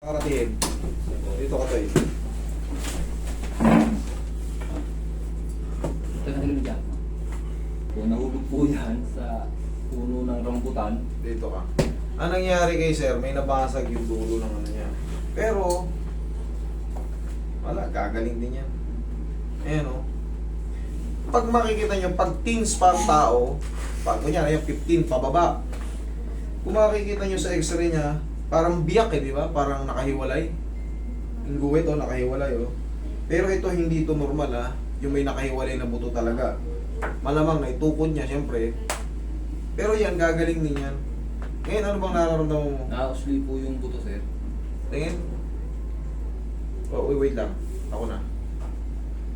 Karatiin. Dito ka tayo. Ito na rin dyan. Kung nahulog po yan sa puno ng rambutan. Dito ka. Anong nangyari kay sir? May nabasag yung dulo ng ano niya. Pero, wala, gagaling din yan. Ayan o. Pag makikita nyo, pag teens pa ang tao, pag kunyari yung 15 pababa, kung makikita nyo sa x-ray niya, parang biyak di ba? Parang nakahiwalay. Yung guwit nakahiwalay Pero ito hindi ito normal yung may nakahiwalay na buto talaga. Malamang na itukod niya syempre. Pero yan, gagaling din yan. Ngayon, ano bang nararamdaman mo? Nakausli po yung buto, sir. Tingin. Oh, wait lang. Ako na.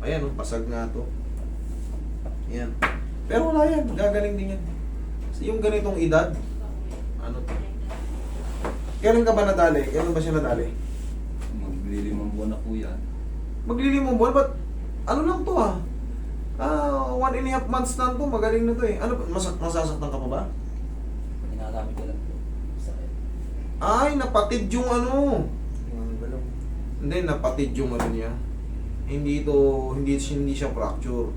Ayan, pasag nga to. Ayan. Pero wala yan. Gagaling din yan. Yung ganitong edad, ano to? Kailan ka ba nadali? Kailan ba siya nadali? Maglilimang buwan na po yan. Maglilimang buwan? Ba't? Ano lang to 1.5 months lang to. Magaling na to eh. Ano, masasaktan ka pa ba? Hinagamit ko lang po. Sakit. Ay, napatid yung ano. Yung balong. Hindi, napatid yung ano niya. Hindi siya fracture.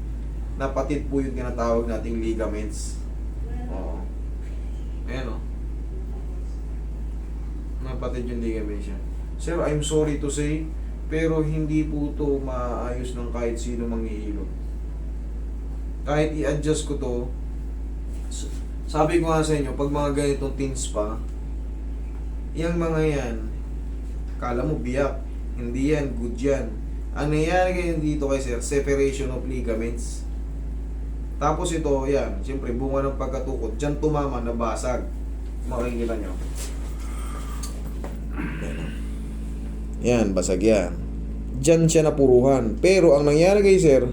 Napatid po yung tinatawag nating ligaments. Oo. Ayan napatid yung ligaments niya. Sir, I'm sorry to say, pero hindi po to maayos ng kahit sino manghihilot. Kahit i-adjust ko to, sabi ko nga sa inyo, pag mga ganitong teens pa, yung mga yan, kala mo biyak, hindi yan, good yan. Ang nangyayari ngayon dito kay sir, separation of ligaments. Tapos ito, yan, siyempre bunga ng pagkatukod, dyan tumama, nabasag. Makikita nyo. Yan, basag yan. Dyan siya napuruhan. Pero ang nangyari kay sir,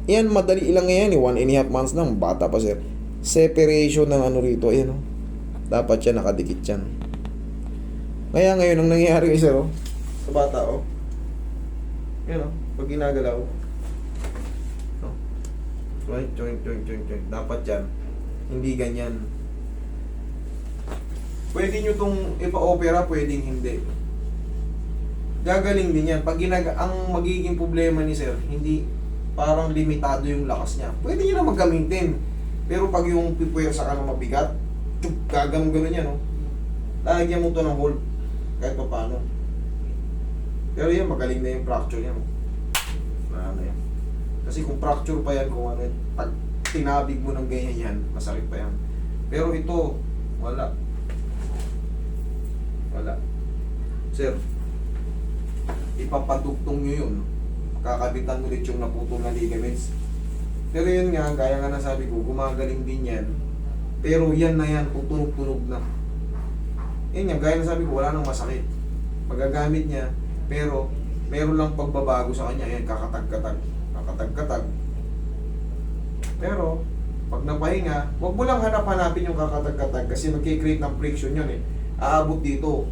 yan, madali lang yan 1.5 months lang, bata pa sir. Separation ng ano rito, ayan dapat siya nakadikit yan. Kaya ngayon, ang nangyayari kay sir, sa bata, yan pag ginagalaw, joint. Dapat yan, hindi ganyan. Pwede nyo itong ipa-opera, pwedeng hindi. Gagaling din yan. Pag ang magiging problema ni sir, hindi parang limitado yung lakas niya. Pwede nyo na maggamitin. Pero pag yung pipuwersa ka ng mabigat, gaganon yan, lalagyan mo to ng hold kahit pa paano. Pero yan, magaling na yung fracture yan. Ano yan. Kasi kung fracture pa yan, kung ano, pag tinabig mo ng ganyan yan, masakit pa yan. Pero ito, wala. Sir, ipapadugtong nyo yun. Kakabitan ulit yung naputol na ligaments. Pero yun nga, gaya nga nasabi ko, gumagaling din yan. Pero yan na yan, tutunog-tunog na. Yun nga, gaya nasabi ko, wala nang masakit. Magagamit niya, pero meron lang pagbabago sa kanya. Yan, kakatag-katag. Pero, pag napahinga, huwag mo lang hanap-hanapin yung kakatag-katag kasi magkikreate ng friction yun Aabot dito.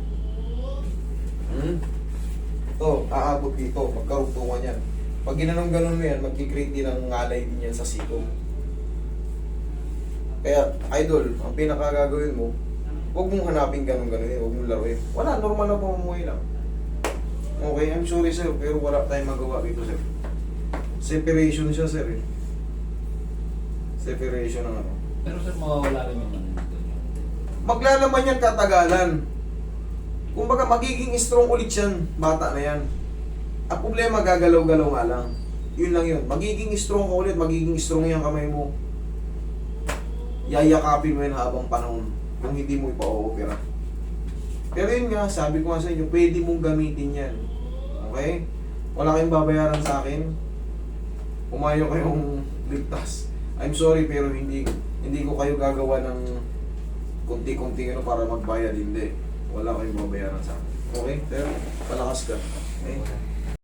Aabot dito. Magkarugtungan yan. Pag ginanong-ganon mo yan, magkikreate din ng ngalay din yan sa siko. Kaya, idol, ang pinakagagawin mo, huwag mong hanapin ganon-ganon huwag mong laruin. Wala, normal na pamumuhay lang. Okay, I'm sorry sir, pero wala tayong magawa dito sir. Separation siya sir Separation ng ano. Pero sir, mawawala rin yung ano dito. Maglalaman yan katagalan. Kumbaga, magiging strong ulit yan. Bata na yan. Ang problema, gagalaw-galaw nga lang. Yun lang yun. Magiging strong ka ulit, magiging strong yung kamay mo. Yayakapin mo yan habang panahon kung hindi mo ipa-opera. Pero yun nga, sabi ko nga sa inyo, pwede mong gamitin yan. Okay? Wala kayong babayaran sa akin. Umayo kayong ligtas. I'm sorry, pero hindi ko kayo gagawa ng kunti-kunti para magbayad. Hindi. Wala kayong babayaran sa akin. Okay? Pero, palakas ka. Okay?